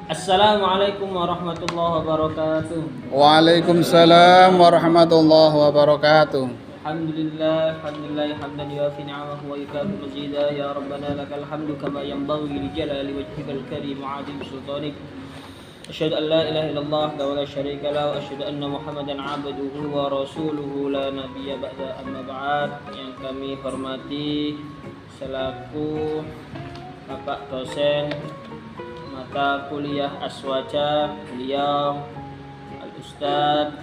Assalamualaikum warahmatullahi wabarakatuh. Waalaikumsalam warahmatullahi wabarakatuh. Alhamdulillah, alhamdulillah hamdan yuafi ni'amahu wa yukafi mazida. Ya Rabbana lakal hamdu kama yanbaghi li jalali wajhikal karim wa 'azimi sultanik. Asyhadu an la ilaha illallah wa la syarika lahu, asyhadu anna Muhammadan 'abduhu wa rasuluhu la nabiyya ba'da, amma ba'd. Yang kami hormati selaku Bapak dosen mata kuliah Aswaja, beliau Al-Ustaz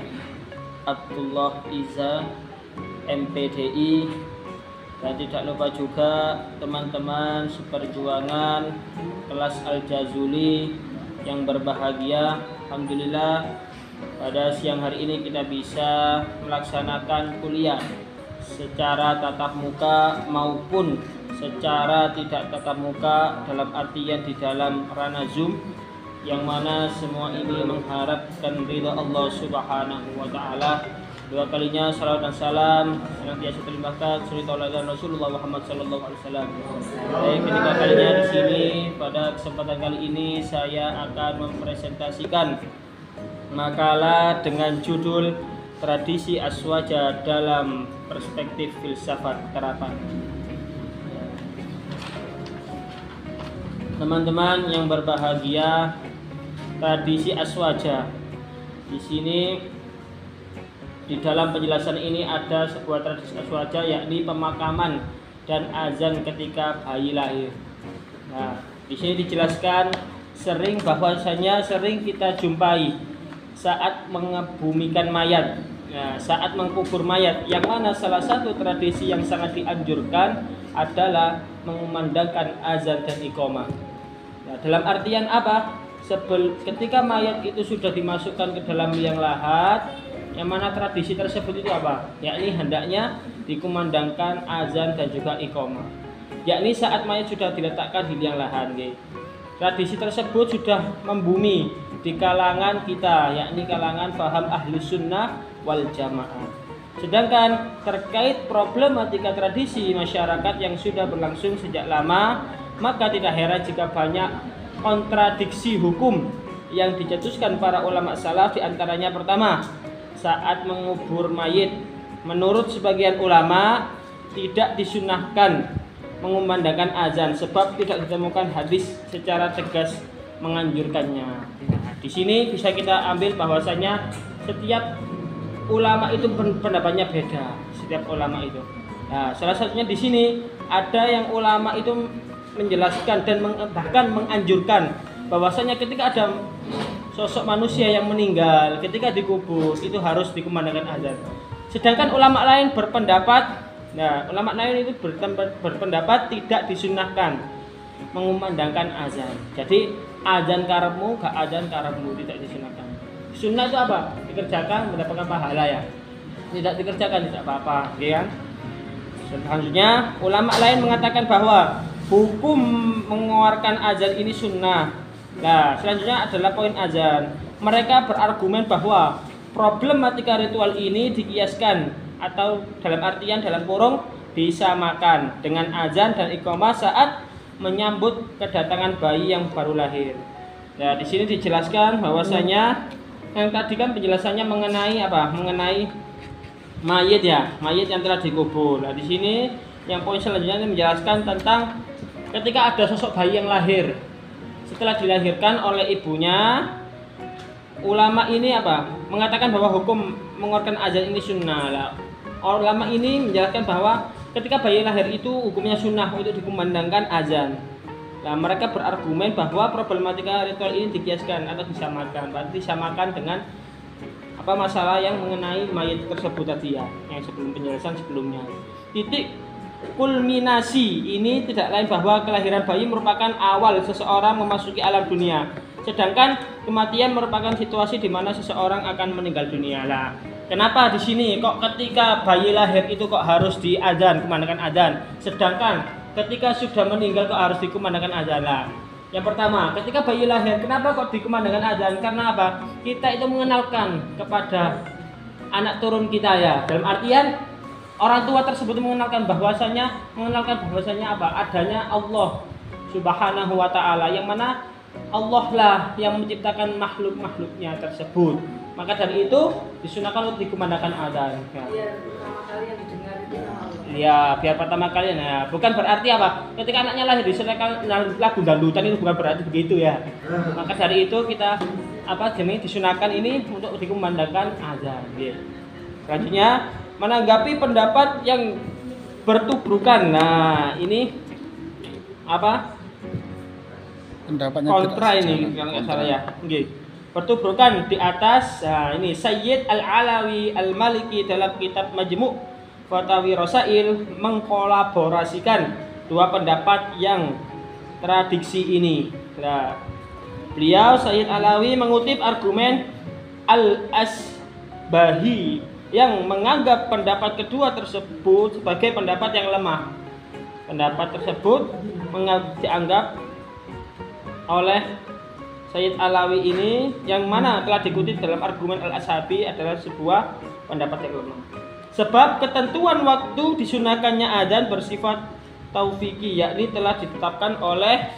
Abdullah Iza MPDI, dan tidak lupa juga teman-teman seperjuangan kelas Al-Jazuli yang berbahagia. Alhamdulillah pada siang hari ini kita bisa melaksanakan kuliah secara tatap muka maupun secara tidak tatap muka, dalam artian di dalam ranah Zoom, yang mana semua ini mengharapkan ridha Allah Subhanahu wa taala. Dua kalinya salawat dan salam senantiasa terlimpahkan suri tauladan Rasulullah Muhammad sallallahu alaihi wasallam. Ketiga kalinya di sini, pada kesempatan kali ini saya akan mempresentasikan makalah dengan judul Tradisi Aswaja dalam Perspektif Filsafat Keraton. Teman-teman yang berbahagia, tradisi Aswaja. Di sini di dalam penjelasan ini ada sebuah tradisi Aswaja, yakni pemakaman dan azan ketika bayi lahir. Nah, di sini dijelaskan bahwasanya sering kita jumpai saat mengebumikan mayat, saat mengkubur mayat, yang mana salah satu tradisi yang sangat dianjurkan adalah mengumandangkan azan dan iqamah. Nah, dalam artian apa? Ketika mayat itu sudah dimasukkan ke dalam liang lahat, yang mana tradisi tersebut itu apa? Yakni hendaknya dikumandangkan azan dan juga iqamah. Yakni saat mayat sudah diletakkan di liang lahat. Tradisi tersebut sudah membumi di kalangan kita, yakni kalangan paham ahli sunnah wal jamaah. Sedangkan terkait problematika tradisi masyarakat yang sudah berlangsung sejak lama, maka tidak heran jika banyak kontradiksi hukum yang dicetuskan para ulama salaf. Di antaranya pertama, saat mengubur mayit, menurut sebagian ulama tidak disunahkan mengumandangkan azan sebab tidak ditemukan hadis secara tegas menganjurkannya. Nah, di sini bisa kita ambil bahwasanya setiap ulama itu pendapatnya beda, setiap ulama itu. Nah, salah satunya di sini ada yang ulama itu menjelaskan dan bahkan menganjurkan bahwasanya ketika ada sosok manusia yang meninggal, ketika dikubur itu harus dikumandangkan azan. Sedangkan ulama lain berpendapat, ulama lain itu berpendapat tidak disunahkan mengumandangkan azan. Jadi azan karepmu, gak azan karepmu, tidak disunahkan. Sunnah itu apa? Dikerjakan mendapatkan pahala ya. Tidak dikerjakan tidak apa-apa, ya kan? Selanjutnya ulama lain mengatakan bahwa hukum mengeluarkan azan ini sunnah. Nah, selanjutnya adalah poin azan. Mereka berargumen bahwa problematika ritual ini dikiaskan atau dalam artian dalam kurung disamakan dengan azan dan iqamah saat menyambut kedatangan bayi yang baru lahir. Nah, di sini dijelaskan bahwasanya yang tadi kan penjelasannya mengenai apa? Mengenai mayit ya, mayit yang telah dikubur. Nah, di sini yang poin selanjutnya menjelaskan tentang ketika ada sosok bayi yang lahir. Setelah dilahirkan oleh ibunya, ulama ini apa? Mengatakan bahwa hukum mengeluarkan azan ini sunnah. Nah, ulama ini menjelaskan bahwa ketika bayi lahir itu hukumnya sunnah untuk dikumandangkan azan. Nah, mereka berargumen bahwa problematika ritual ini dikiaskan atau disamakan. Berarti disamakan dengan apa masalah yang mengenai mayat tersebut tadi ya, yang sebelum penjelasan sebelumnya. Titik kulminasi ini tidak lain bahwa kelahiran bayi merupakan awal seseorang memasuki alam dunia. Sedangkan kematian merupakan situasi di mana seseorang akan meninggal dunia. Lah, kenapa di sini kok ketika bayi lahir itu kok harus diazan, kumandangkan azan, sedangkan ketika sudah meninggal kok harus dikumandangkan azan? Lah, yang pertama, ketika bayi lahir, kenapa kok dikumandangkan azan? Karena apa? Kita itu mengenalkan kepada anak turun kita ya. Dalam artian orang tua tersebut mengenalkan bahwasanya apa? Adanya Allah Subhanahu wa taala, yang mana Allah lah yang menciptakan makhluk-makhluknya tersebut. Maka dari itu disunahkan untuk dikumandangkan adzan. Biar pertama kali yang didengar itu Allah. Ya, biar pertama kali. Nah, bukan berarti apa? Ketika anaknya lahir disetelkan lagu dangdutan itu bukan berarti begitu ya. Maka dari itu kita disunahkan ini untuk dikumandangkan adzan. Gitu. Selanjutnya menanggapi pendapat yang bertubrukan. Nah, ini Pendapatnya kontra tidak ini sejalan. kalau nggak salah ya. Bertubrukan di atas. Nah, ini Sayyid Al-Alawi Al-Maliki dalam kitab Majmu' Fatawi Rasail mengkolaborasikan dua pendapat yang tradisi ini. Nah, beliau Sayyid Alawi mengutip argumen Al-Asbahi yang menganggap pendapat kedua tersebut sebagai pendapat yang lemah. Pendapat tersebut dianggap oleh Sayyid Alawi ini yang mana telah dikutip dalam argumen Al-Ashabi adalah sebuah pendapat yang lemah. Sebab ketentuan waktu disunahkannya adzan bersifat taufiki, yakni telah ditetapkan oleh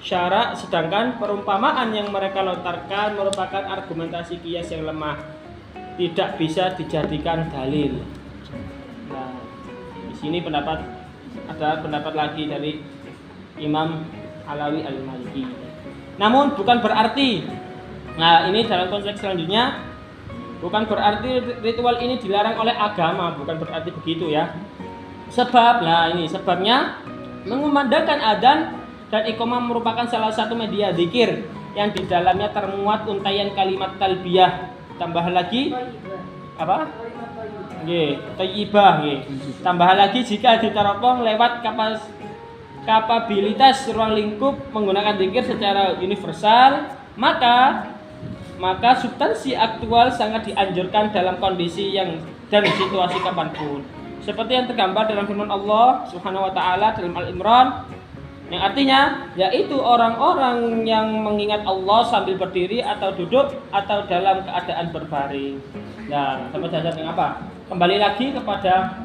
syarak, sedangkan perumpamaan yang mereka lontarkan merupakan argumentasi kias yang lemah, tidak bisa dijadikan dalil. Nah, di sini ada pendapat lagi dari Imam Alawi Al-Maliki. Namun bukan berarti, nah ini dalam konteks selanjutnya, bukan berarti ritual ini dilarang oleh agama, bukan berarti begitu ya. Sebab, ini sebabnya mengumandangkan adzan dan iqamah merupakan salah satu media zikir yang di dalamnya termuat untaian kalimat talbiyah. Tambah lagi apa? Thayyibah. Tambah lagi jika diteropong lewat kapabilitas ruang lingkup menggunakan zikir secara universal, maka substansi aktual sangat dianjurkan dalam kondisi dan situasi kapanpun. Seperti yang tergambar dalam firman Allah Subhanahu wa taala dalam Al-Imran, yang artinya yaitu orang-orang yang mengingat Allah sambil berdiri atau duduk atau dalam keadaan berbaring. Nah, sama saja dengan apa? Kembali lagi kepada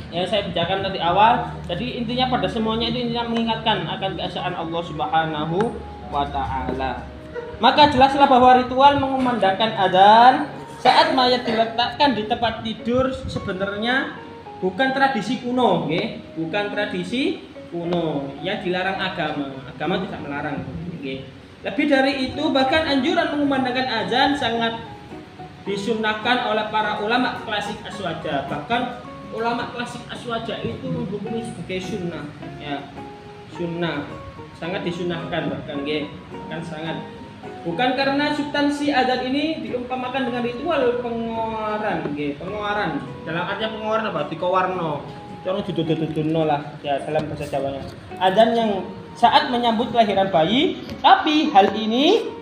yang saya bicarakan tadi awal. Jadi intinya pada semuanya itu intinya mengingatkan akan keesaan Allah Subhanahu wa taala. Maka jelaslah bahwa ritual mengumandangkan adzan saat mayat diletakkan di tempat tidur sebenarnya bukan tradisi kuno, bukan tradisi kuno yang dilarang agama. Agama tidak melarang. Lebih dari itu, bahkan anjuran mengumandangkan adzan sangat disunahkan oleh para ulama klasik aswaja. Bahkan ulama klasik aswaja itu menghukumi sebagai sunnah, ya, sunnah, sangat disunahkan bahkan, sangat. Bukan karena substansi adzan ini diumpamakan dengan ritual pengeluaran. Dalam artinya pengeluaran apa? Dikowarno, jangan dituduh-tuduhno lah, ya dalam bahasa Jawanya. Adzan yang saat menyambut kelahiran bayi, tapi hal ini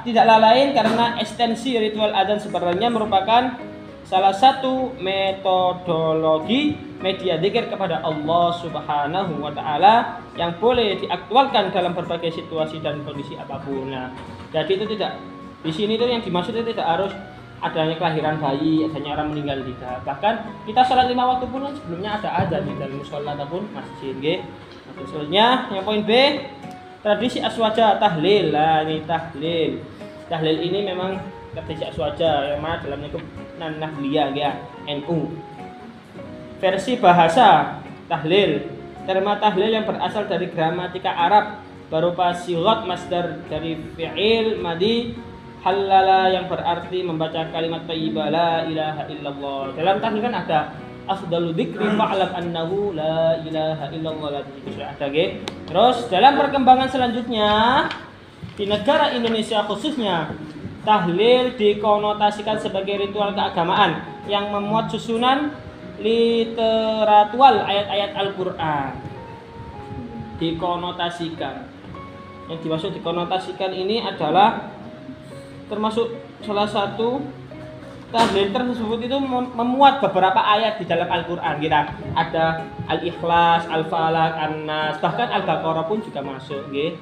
tidaklah lain karena ekstensi ritual adzan sebenarnya merupakan salah satu metodologi media zikir kepada Allah Subhanahu wa taala yang boleh diaktualkan dalam berbagai situasi dan kondisi apapun. Nah, jadi itu tidak, di sini itu yang dimaksud itu tidak harus adanya kelahiran bayi, adanya orang meninggal, tidak. Bahkan kita sholat 5 waktu pun sebelumnya ada adzan di dalam mushola ataupun masjid. Selanjutnya yang poin B, tradisi aswaja tahlil. Nah, ini tahlil. Tahlil ini memang tradisi aswaja yang mana dalam lingkup Nahdliyah, ya, NU. Versi bahasa tahlil, terma tahlil yang berasal dari gramatika Arab berupa sighat masdar dari fi'il madi halala yang berarti membaca kalimat thayyibah la ilaha illallah. Dalam tahlil kan ada afdalu dzikri fa'lam annahu la ilaha illallah, ada ge. Terus dalam perkembangan selanjutnya di negara Indonesia khususnya, tahlil dikonotasikan sebagai ritual keagamaan yang memuat susunan literatual ayat-ayat Al-Qur'an. Dikonotasikan. Yang dimaksud dikonotasikan ini adalah termasuk salah satu tahlil tersebut itu memuat beberapa ayat di dalam Al-Qur'an. Kita ada Al-Ikhlas, Al-Falaq, An-Nas, bahkan Al-Baqarah pun juga masuk, nggih.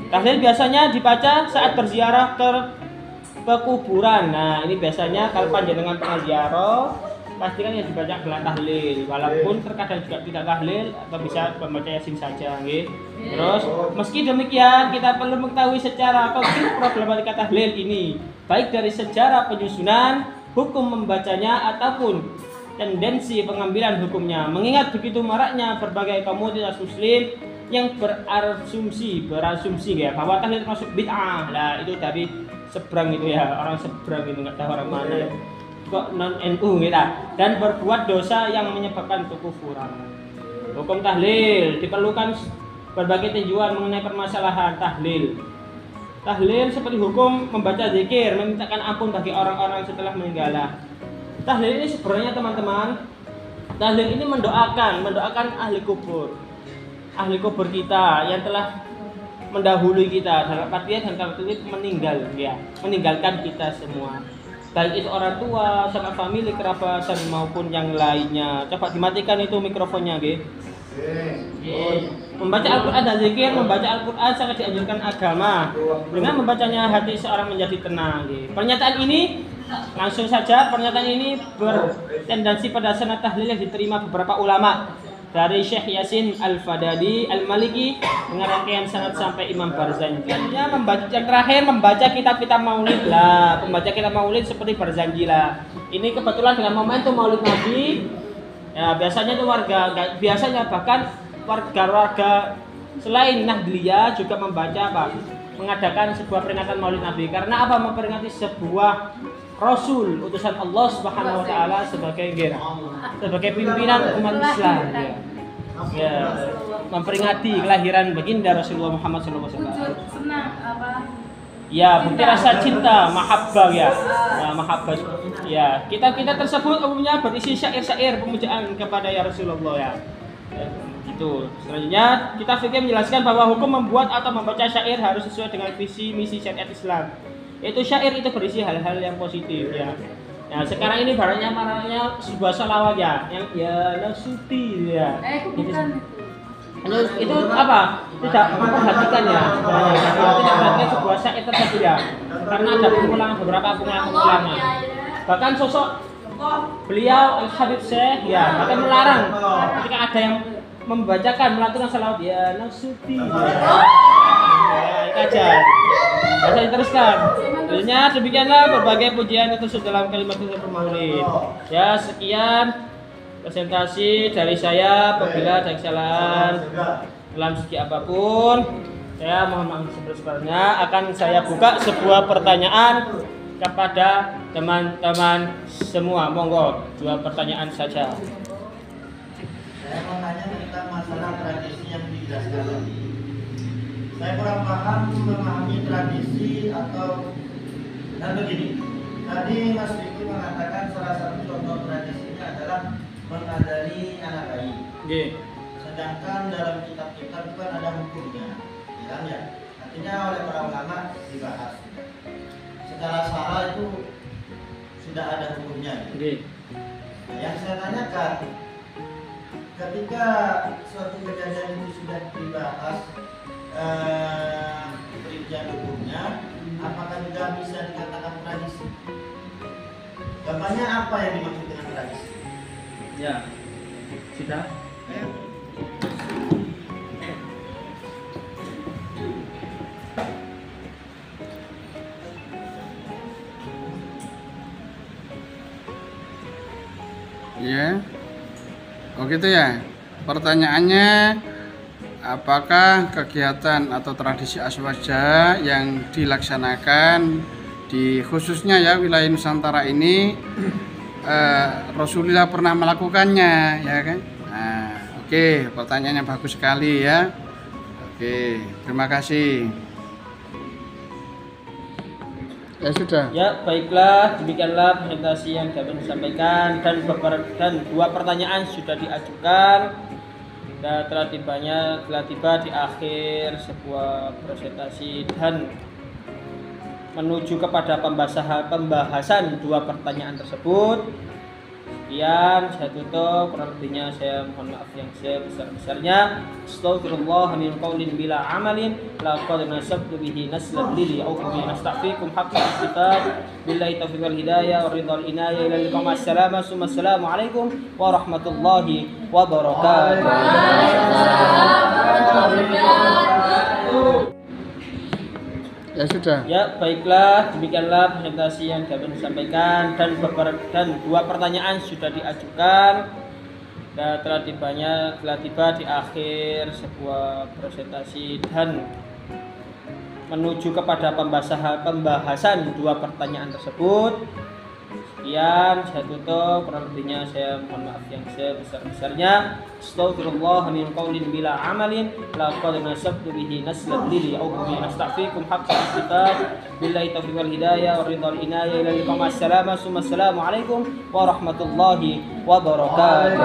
Tahlil biasanya dibaca saat berziarah ke kuburan. Nah, ini biasanya kalau panjenengan pernah ziarah pastikan yang dibaca adalah tahlil, walaupun terkadang juga tidak tahlil atau bisa membaca yasin saja, nggih. Terus meski demikian kita perlu mengetahui secara konkret problematika tahlil ini, baik dari sejarah penyusunan, hukum membacanya ataupun tendensi pengambilan hukumnya. Mengingat begitu maraknya berbagai komunitas muslim yang berasumsi ya bahwa tahlil termasuk bid'ah. Lah itu dari seberang itu ya, orang seberang itu nggak tahu orang mana ya. Kok non NU kita dan berbuat dosa yang menyebabkan kekufuran. Hukum tahlil diperlukan berbagai tinjauan mengenai permasalahan tahlil. Tahlil seperti hukum membaca zikir, memintakan ampun bagi orang-orang setelah meninggal. Tahlil ini sebenarnya teman-teman, tahlil ini mendoakan ahli kubur kita yang telah mendahului kita dalam artian dan kalau meninggal ya, meninggalkan kita semua, baik itu orang tua, sanak famili, kerabat maupun yang lainnya. Coba dimatikan itu mikrofonnya, nggih. Membaca Al-Quran dan zikir, membaca Al-Quran sangat dianjurkan agama. Dengan membacanya hati seorang menjadi tenang. Pernyataan ini langsung saja, pernyataan ini bertendensi pada sanad tahlil yang diterima beberapa ulama dari Syekh Yasin Al-Fadadi Al-Maliki dengan rangkaian sanad sampai Imam Barzanji. Ya, membaca yang terakhir membaca kitab-kitab Maulid lah, pembaca kitab Maulid seperti Barzanji lah. Ini kebetulan dengan momentum Maulid Nabi. Ya, biasanya itu bahkan warga-warga selain Nahdliyah juga membaca apa? Mengadakan sebuah peringatan Maulid Nabi. Karena apa? Memperingati sebuah Rasul utusan Allah Subhanahu wa taala sebagai pimpinan umat Islam. Ya, memperingati kelahiran baginda Rasulullah Muhammad SAW. Senang apa? Ya, bukti rasa cinta, mahabbah ya. Mahabbah. Ya, kita tersebut umumnya berisi syair-syair pemujaan kepada ya Rasulullah ya. Itu. Selanjutnya kita fikih menjelaskan bahwa hukum membuat atau membaca syair harus sesuai dengan visi misi syariat Islam. Itu syair itu berisi hal-hal yang positif ya. Nah, sekarang ini baratnya marahnya sebuah salawat ya, yang ya nasuti ya. Itu apa? Tidak memperhatikan ya. Tidak memperhatikan sebuah syair tertentu ya. Karena ada beberapa pengulangan. Bahkan sosok beliau Al-Habib Syekh ya, bahkan melarang ketika ada yang membacakan melantunkan salawat ya nasuti. Ya, itu aja. Bisa diteruskan. Selanjutnya demikianlah berbagai pujian itu dalam kalimat Maulid. Ya, sekian presentasi dari saya. Apabila ada kesalahan dalam segi apapun, saya mohon maaf sebesar-besarnya. Akan saya buka sebuah pertanyaan kepada teman-teman semua. Monggo, 2 pertanyaan saja. Saya mau tanya tentang masalah tradisi yang dijelaskan tadi. Saya kurang paham memahami tradisi atau dan begini. Tadi Mas Vicky mengatakan salah satu contoh tradisinya adalah mengadari anak bayi. Sedangkan dalam kitab-kitab kan ada hukumnya, ya. Artinya oleh para ulama dibahas. Secara sara itu sudah ada hukumnya. Nah, yang saya tanyakan, ketika suatu kejadian itu sudah dibahas perincian hukumnya, apakah juga bisa dikatakan tradisi? Gambarnya apa yang dimaksud dengan tradisi? Ya, sudah. Ya. Oh gitu ya. Pertanyaannya, apakah kegiatan atau tradisi aswaja yang dilaksanakan di khususnya ya wilayah Nusantara ini Rasulullah pernah melakukannya, ya kan? Nah, oke, pertanyaannya bagus sekali ya. Oke, terima kasih. Ya sudah. Ya, baiklah, demikianlah presentasi yang dapat disampaikan dan 2 pertanyaan sudah diajukan. Dan telah tiba di akhir sebuah presentasi dan menuju kepada pembahasan 2 pertanyaan tersebut. Sekian, saya tutup. Kurang lebihnya saya mohon maaf yang sebesar-besarnya. Astaghfirullah min qaulin bila amalin laqad nasabtu bihi naslan lili au bi nastaghfirukum haqqan istighfar. Billahi taufiq wal hidayah wa ridhal inayah ila liqa ma'assalama. Assalamu alaikum warahmatullahi wabarakatuh. Ya sudah. Ya, baiklah, demikianlah presentasi yang dapat disampaikan dan dua pertanyaan sudah diajukan. Dan telah tiba di akhir sebuah presentasi dan menuju kepada pembahasan dua pertanyaan tersebut. Sekian, saya tutup. Kurang lebihnya saya mohon maaf yang sebesar-besarnya. Astaghfirullah min qaulin bila amalin laqad nasabtu bihi naslan lili au bi nastaghfirukum haqqan istighfar. Billahi taufiq wal hidayah wa ridhal inayah ila liqa ma'assalama. Assalamu alaikum warahmatullahi wabarakatuh.